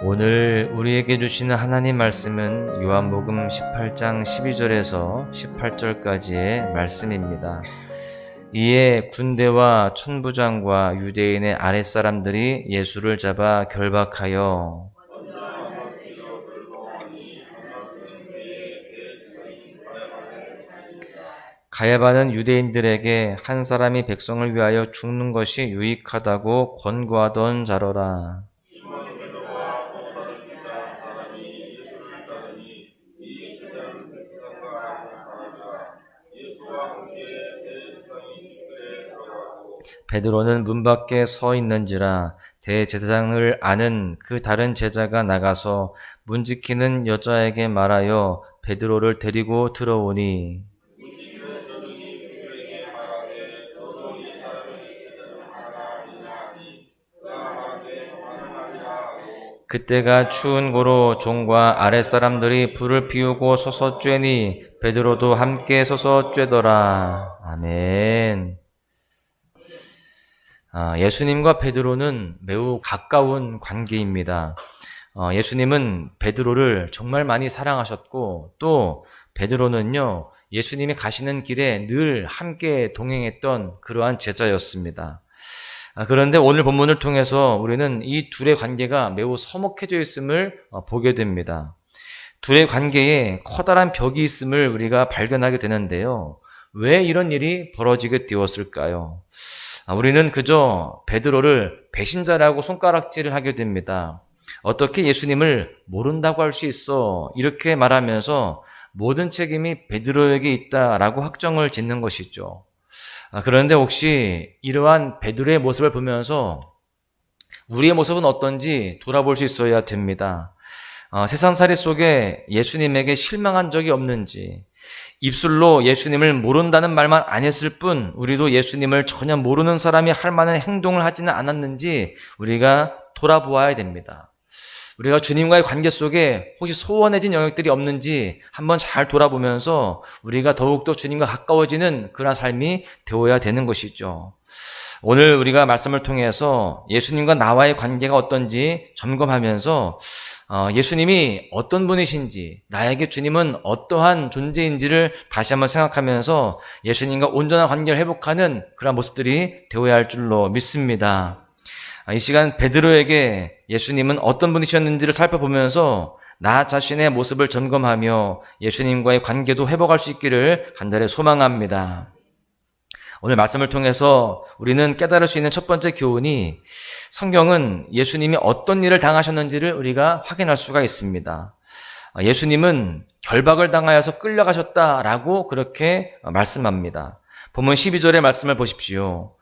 오늘 우리에게 주시는 하나님 말씀은 요한복음 18장 12절에서 18절까지의 말씀입니다. 이에 군대와 천부장과 유대인의 아랫사람들이 예수를 잡아 결박하여 가야바는 유대인들에게 한 사람이 백성을 위하여 죽는 것이 유익하다고 권고하던 자로라. 베드로는 문 밖에 서 있는지라 대제사장을 아는 그 다른 제자가 나가서 문 지키는 여자에게 말하여 베드로를 데리고 들어오니 그때가 추운 고로 종과 아랫사람들이 불을 피우고 서서 쬐니 베드로도 함께 서서 쬐더라. 아멘. 예수님과 베드로는 매우 가까운 관계입니다. 예수님은 베드로를 정말 많이 사랑하셨고 또 베드로는요 예수님이 가시는 길에 늘 함께 동행했던 그러한 제자였습니다. 그런데 오늘 본문을 통해서 우리는 이 둘의 관계가 매우 서먹해져 있음을 보게 됩니다. 둘의 관계에 커다란 벽이 있음을 우리가 발견하게 되는데요. 왜 이런 일이 벌어지게 되었을까요? 우리는 그저 베드로를 배신자라고 손가락질을 하게 됩니다. 어떻게 예수님을 모른다고 할 수 있어? 이렇게 말하면서 모든 책임이 베드로에게 있다라고 확정을 짓는 것이죠. 그런데 혹시 이러한 베드로의 모습을 보면서 우리의 모습은 어떤지 돌아볼 수 있어야 됩니다. 세상살이 속에 예수님에게 실망한 적이 없는지, 입술로 예수님을 모른다는 말만 안 했을 뿐 우리도 예수님을 전혀 모르는 사람이 할 만한 행동을 하지는 않았는지 우리가 돌아보아야 됩니다. 우리가 주님과의 관계 속에 혹시 소원해진 영역들이 없는지 한번 잘 돌아보면서 우리가 더욱더 주님과 가까워지는 그런 삶이 되어야 되는 것이죠. 오늘 우리가 말씀을 통해서 예수님과 나와의 관계가 어떤지 점검하면서 예수님이 어떤 분이신지, 나에게 주님은 어떠한 존재인지를 다시 한번 생각하면서 예수님과 온전한 관계를 회복하는 그런 모습들이 되어야 할 줄로 믿습니다. 이 시간 베드로에게 예수님은 어떤 분이셨는지를 살펴보면서 나 자신의 모습을 점검하며 예수님과의 관계도 회복할 수 있기를 간절히 소망합니다. 오늘 말씀을 통해서 우리는 깨달을 수 있는 첫 번째 교훈이 성경은 예수님이 어떤 일을 당하셨는지를 우리가 확인할 수가 있습니다. 예수님은 결박을 당하여서 끌려가셨다라고 그렇게 말씀합니다. 본문 12절의 말씀을 보십시오.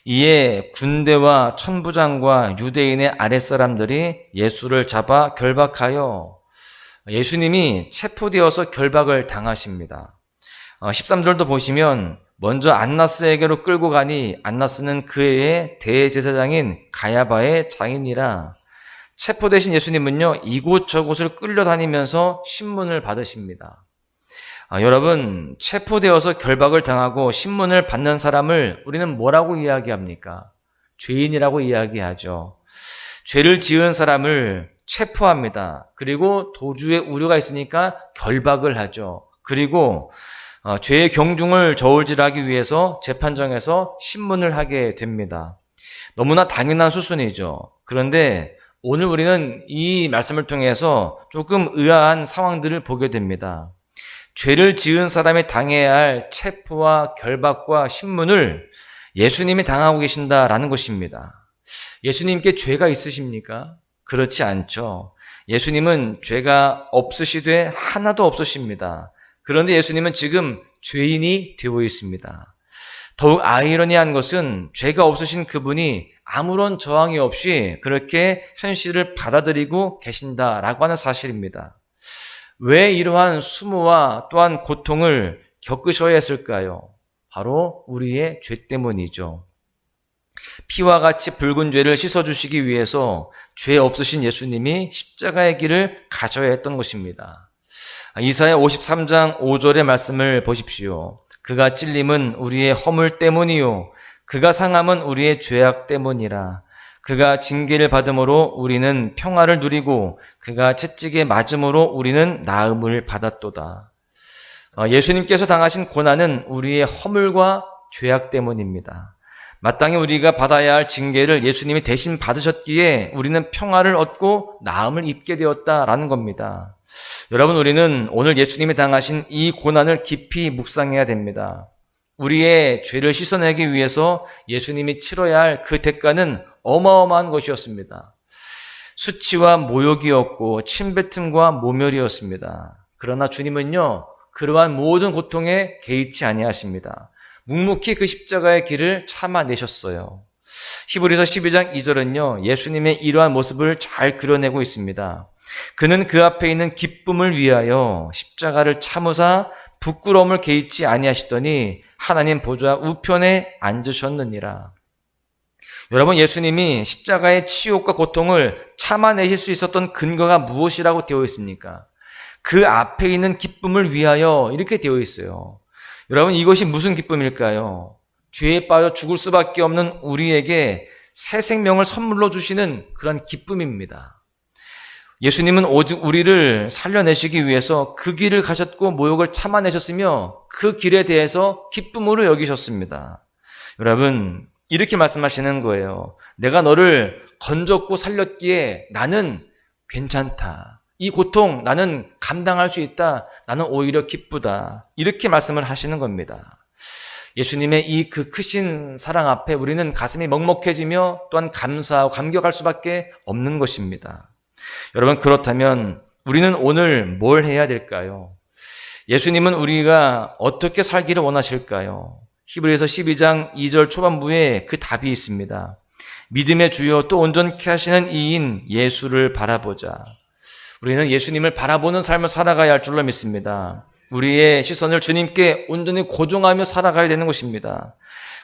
이에 군대와 천부장과 유대인의 아랫사람들이 예수를 잡아 결박하여 예수님이 체포되어서 결박을 당하십니다. 13절도 보시면 먼저 안나스에게로 끌고 가니 안나스는 그의 대제사장인 가야바의 장인이라. 체포되신 예수님은요 이곳저곳을 끌려다니면서 신문을 받으십니다. 여러분, 체포되어서 결박을 당하고 신문을 받는 사람을 우리는 뭐라고 이야기합니까? 죄인이라고 이야기하죠. 죄를 지은 사람을 체포합니다. 그리고 도주의 우려가 있으니까 결박을 하죠. 그리고 죄의 경중을 저울질하기 위해서 재판정에서 신문을 하게 됩니다. 너무나 당연한 수순이죠. 그런데 오늘 우리는 이 말씀을 통해서 조금 의아한 상황들을 보게 됩니다. 죄를 지은 사람이 당해야 할 체포와 결박과 신문을 예수님이 당하고 계신다라는 것입니다. 예수님께 죄가 있으십니까? 그렇지 않죠. 예수님은 죄가 없으시되 하나도 없으십니다. 그런데 예수님은 지금 죄인이 되어 있습니다. 더욱 아이러니한 것은 죄가 없으신 그분이 아무런 저항이 없이 그렇게 현실을 받아들이고 계신다라고 하는 사실입니다. 왜 이러한 수모와 또한 고통을 겪으셔야 했을까요? 바로 우리의 죄 때문이죠. 피와 같이 붉은 죄를 씻어주시기 위해서 죄 없으신 예수님이 십자가의 길을 가셔야 했던 것입니다. 이사야 53장 5절의 말씀을 보십시오. 그가 찔림은 우리의 허물 때문이요 그가 상함은 우리의 죄악 때문이라. 그가 징계를 받음으로 우리는 평화를 누리고 그가 채찍에 맞음으로 우리는 나음을 받았도다. 예수님께서 당하신 고난은 우리의 허물과 죄악 때문입니다. 마땅히 우리가 받아야 할 징계를 예수님이 대신 받으셨기에 우리는 평화를 얻고 나음을 입게 되었다라는 겁니다. 여러분, 우리는 오늘 예수님이 당하신 이 고난을 깊이 묵상해야 됩니다. 우리의 죄를 씻어내기 위해서 예수님이 치러야 할 그 대가는 어마어마한 것이었습니다. 수치와 모욕이었고 침뱉음과 모멸이었습니다. 그러나 주님은요, 그러한 모든 고통에 개의치 아니하십니다. 묵묵히 그 십자가의 길을 참아내셨어요. 히브리서 12장 2절은요, 예수님의 이러한 모습을 잘 그려내고 있습니다. 그는 그 앞에 있는 기쁨을 위하여 십자가를 참으사 부끄러움을 개의치 아니하시더니 하나님 보좌 우편에 앉으셨느니라. 여러분, 예수님이 십자가의 치욕과 고통을 참아내실 수 있었던 근거가 무엇이라고 되어 있습니까? 그 앞에 있는 기쁨을 위하여 이렇게 되어 있어요. 여러분, 이것이 무슨 기쁨일까요? 죄에 빠져 죽을 수밖에 없는 우리에게 새 생명을 선물로 주시는 그런 기쁨입니다. 예수님은 오직 우리를 살려내시기 위해서 그 길을 가셨고 모욕을 참아내셨으며 그 길에 대해서 기쁨으로 여기셨습니다. 여러분, 이렇게 말씀하시는 거예요. 내가 너를 건졌고 살렸기에 나는 괜찮다. 이 고통 나는 감당할 수 있다. 나는 오히려 기쁘다. 이렇게 말씀을 하시는 겁니다. 예수님의 이 그 크신 사랑 앞에 우리는 가슴이 먹먹해지며 또한 감사하고 감격할 수밖에 없는 것입니다. 여러분, 그렇다면 우리는 오늘 뭘 해야 될까요? 예수님은 우리가 어떻게 살기를 원하실까요? 히브리서 12장 2절 초반부에 그 답이 있습니다. 믿음의 주요 또 온전케 하시는 이인 예수를 바라보자. 우리는 예수님을 바라보는 삶을 살아가야 할 줄로 믿습니다. 우리의 시선을 주님께 온전히 고정하며 살아가야 되는 것입니다.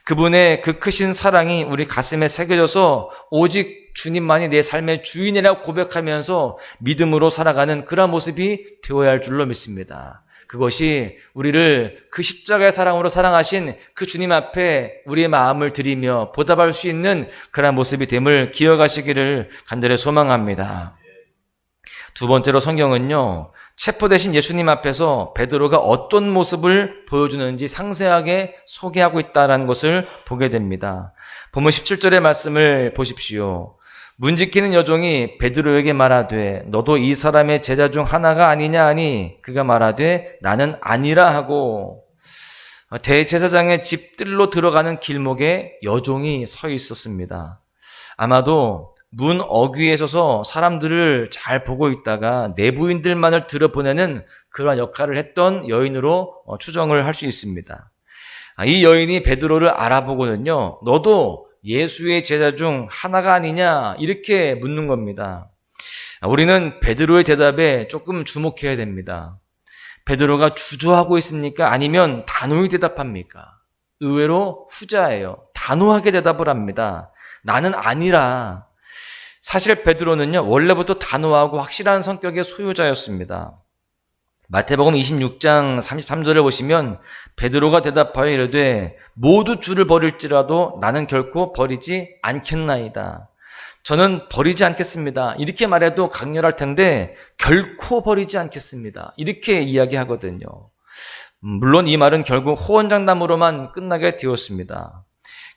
그분의 그 크신 사랑이 우리 가슴에 새겨져서 오직 주님만이 내 삶의 주인이라고 고백하면서 믿음으로 살아가는 그런 모습이 되어야 할 줄로 믿습니다. 그것이 우리를 그 십자가의 사랑으로 사랑하신 그 주님 앞에 우리의 마음을 드리며 보답할 수 있는 그런 모습이 됨을 기억하시기를 간절히 소망합니다. 두 번째로 성경은요, 체포되신 예수님 앞에서 베드로가 어떤 모습을 보여주는지 상세하게 소개하고 있다는 것을 보게 됩니다. 본문 17절의 말씀을 보십시오. 문지키는 여종이 베드로에게 말하되 너도 이 사람의 제자 중 하나가 아니냐 하니 그가 말하되 나는 아니라 하고, 대제사장의 집들로 들어가는 길목에 여종이 서 있었습니다. 아마도 문 어귀에 서서 사람들을 잘 보고 있다가 내부인들만을 들여보내는 그런 역할을 했던 여인으로 추정을 할 수 있습니다. 이 여인이 베드로를 알아보고는요, 너도 예수의 제자 중 하나가 아니냐 이렇게 묻는 겁니다. 우리는 베드로의 대답에 조금 주목해야 됩니다. 베드로가 주저하고 있습니까? 아니면 단호히 대답합니까? 의외로 후자예요. 단호하게 대답을 합니다. 나는 아니라. 사실 베드로는요, 원래부터 단호하고 확실한 성격의 소유자였습니다. 마태복음 26장 33절을 보시면 베드로가 대답하여 이르되 모두 주를 버릴지라도 나는 결코 버리지 않겠나이다. 저는 버리지 않겠습니다. 이렇게 말해도 강렬할 텐데 결코 버리지 않겠습니다. 이렇게 이야기하거든요. 물론 이 말은 결국 호언장담으로만 끝나게 되었습니다.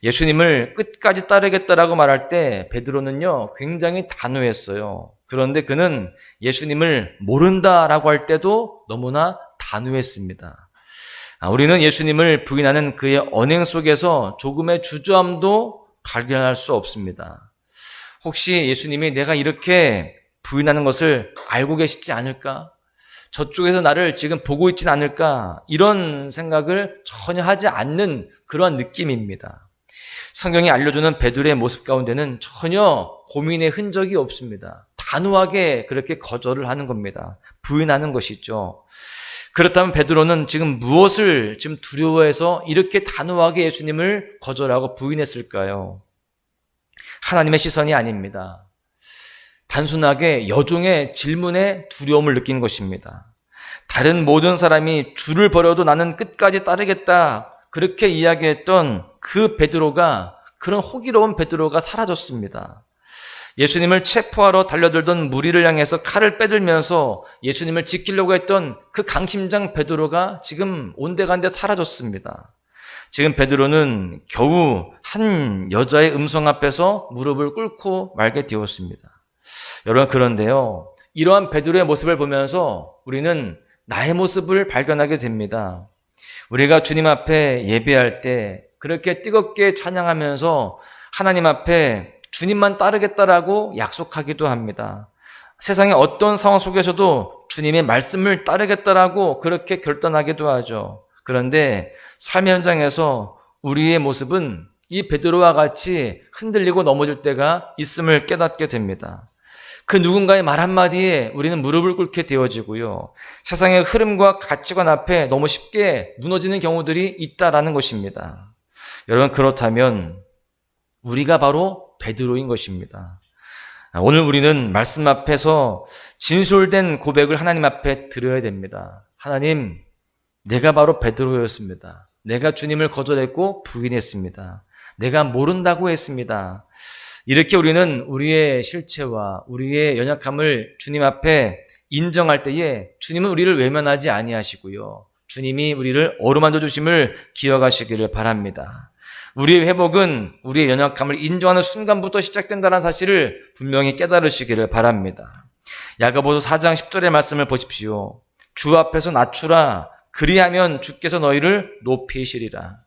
예수님을 끝까지 따르겠다라고 말할 때 베드로는요, 굉장히 단호했어요. 그런데 그는 예수님을 모른다라고 할 때도 너무나 단호했습니다. 우리는 예수님을 부인하는 그의 언행 속에서 조금의 주저함도 발견할 수 없습니다. 혹시 예수님이 내가 이렇게 부인하는 것을 알고 계시지 않을까? 저쪽에서 나를 지금 보고 있진 않을까? 이런 생각을 전혀 하지 않는 그런 느낌입니다. 성경이 알려주는 베드로의 모습 가운데는 전혀 고민의 흔적이 없습니다. 단호하게 그렇게 거절을 하는 겁니다. 부인하는 것이죠. 그렇다면 베드로는 지금 무엇을 지금 두려워해서 이렇게 단호하게 예수님을 거절하고 부인했을까요? 하나님의 시선이 아닙니다. 단순하게 여종의 질문에 두려움을 느낀 것입니다. 다른 모든 사람이 주를 버려도 나는 끝까지 따르겠다, 그렇게 이야기했던 그 베드로가, 그런 호기로운 베드로가 사라졌습니다. 예수님을 체포하러 달려들던 무리를 향해서 칼을 빼들면서 예수님을 지키려고 했던 그 강심장 베드로가 지금 온데간데 사라졌습니다. 지금 베드로는 겨우 한 여자의 음성 앞에서 무릎을 꿇고 말게 되었습니다. 여러분, 그런데요, 이러한 베드로의 모습을 보면서 우리는 나의 모습을 발견하게 됩니다. 우리가 주님 앞에 예배할 때 그렇게 뜨겁게 찬양하면서 하나님 앞에 주님만 따르겠다라고 약속하기도 합니다. 세상의 어떤 상황 속에서도 주님의 말씀을 따르겠다라고 그렇게 결단하기도 하죠. 그런데 삶의 현장에서 우리의 모습은 이 베드로와 같이 흔들리고 넘어질 때가 있음을 깨닫게 됩니다. 그 누군가의 말 한마디에 우리는 무릎을 꿇게 되어지고요. 세상의 흐름과 가치관 앞에 너무 쉽게 무너지는 경우들이 있다라는 것입니다. 여러분, 그렇다면 우리가 바로 베드로인 것입니다. 오늘 우리는 말씀 앞에서 진솔된 고백을 하나님 앞에 드려야 됩니다. 하나님, 내가 바로 베드로였습니다. 내가 주님을 거절했고 부인했습니다. 내가 모른다고 했습니다. 이렇게 우리는 우리의 실체와 우리의 연약함을 주님 앞에 인정할 때에 주님은 우리를 외면하지 아니하시고요. 주님이 우리를 어루만져 주심을 기억하시기를 바랍니다. 우리의 회복은 우리의 연약함을 인정하는 순간부터 시작된다는 사실을 분명히 깨달으시기를 바랍니다. 야고보서 4장 10절의 말씀을 보십시오. 주 앞에서 낮추라. 그리하면 주께서 너희를 높이시리라.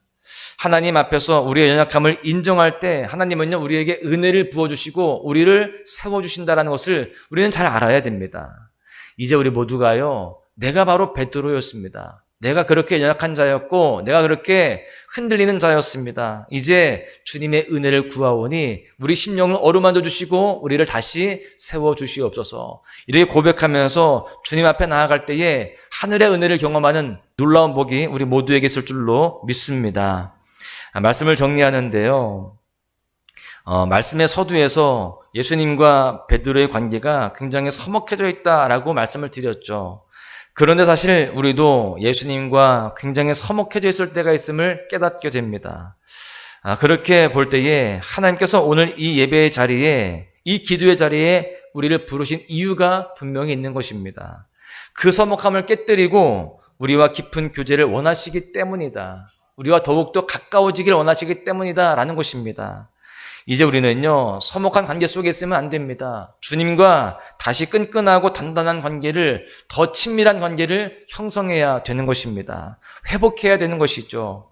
하나님 앞에서 우리의 연약함을 인정할 때 하나님은요, 우리에게 은혜를 부어주시고 우리를 세워주신다는 것을 우리는 잘 알아야 됩니다. 이제 우리 모두가요, 내가 바로 베드로였습니다. 내가 그렇게 연약한 자였고 내가 그렇게 흔들리는 자였습니다. 이제 주님의 은혜를 구하오니 우리 심령을 어루만져 주시고 우리를 다시 세워주시옵소서. 이렇게 고백하면서 주님 앞에 나아갈 때에 하늘의 은혜를 경험하는 놀라운 복이 우리 모두에게 있을 줄로 믿습니다. 말씀을 정리하는데요, 말씀의 서두에서 예수님과 베드로의 관계가 굉장히 서먹해져 있다라고 말씀을 드렸죠. 그런데 사실 우리도 예수님과 굉장히 서먹해져 있을 때가 있음을 깨닫게 됩니다. 그렇게 볼 때에 하나님께서 오늘 이 예배의 자리에, 이 기도의 자리에 우리를 부르신 이유가 분명히 있는 것입니다. 그 서먹함을 깨뜨리고 우리와 깊은 교제를 원하시기 때문이다. 우리와 더욱더 가까워지길 원하시기 때문이다 라는 것입니다. 이제 우리는요, 서먹한 관계 속에 있으면 안 됩니다. 주님과 다시 끈끈하고 단단한 관계를, 더 친밀한 관계를 형성해야 되는 것입니다. 회복해야 되는 것이죠.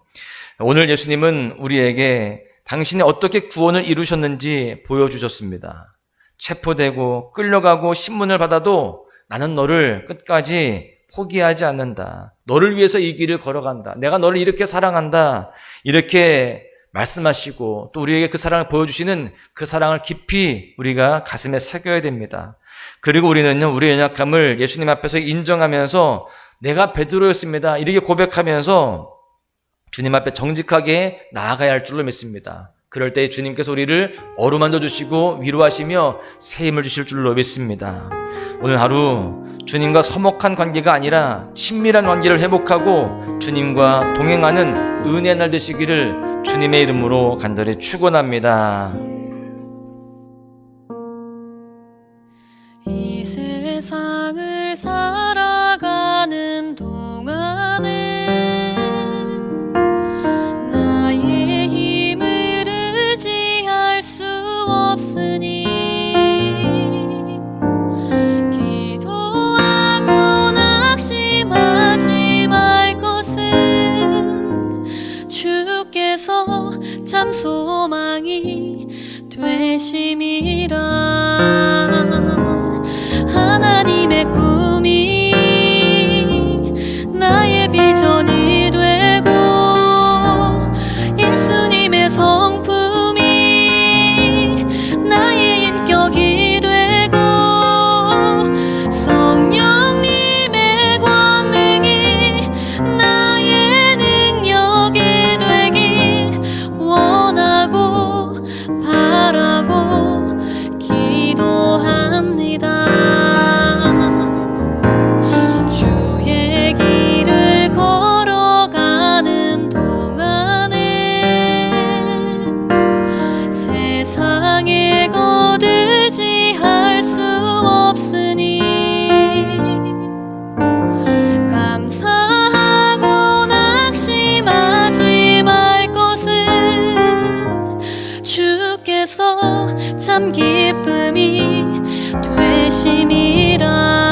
오늘 예수님은 우리에게 당신이 어떻게 구원을 이루셨는지 보여주셨습니다. 체포되고 끌려가고 신문을 받아도 나는 너를 끝까지 포기하지 않는다. 너를 위해서 이 길을 걸어간다. 내가 너를 이렇게 사랑한다. 이렇게 말씀하시고 또 우리에게 그 사랑을 보여주시는 그 사랑을 깊이 우리가 가슴에 새겨야 됩니다. 그리고 우리는요, 우리의 연약함을 예수님 앞에서 인정하면서 내가 베드로였습니다. 이렇게 고백하면서 주님 앞에 정직하게 나아가야 할 줄로 믿습니다. 그럴 때 주님께서 우리를 어루만져 주시고 위로하시며 새 힘을 주실 줄로 믿습니다. 오늘 하루 주님과 서먹한 관계가 아니라 친밀한 관계를 회복하고 주님과 동행하는 은혜의 날 되시기를 주님의 이름으로 간절히 축원합니다. 이 세상을 살아가는 동안에 나의 힘을 의지할 수 없으니 기도하고 낙심하지 말 것은 주께서 참 소망이 되심이라. 하나님의 꿈이 나의 비전이 되고 예수님의 성품이 나의 인격이 되고 성령님의 권능이 나의 능력이 되길 원하고 바라고 기도합니다. 위해서 참 기쁨이 되심이라.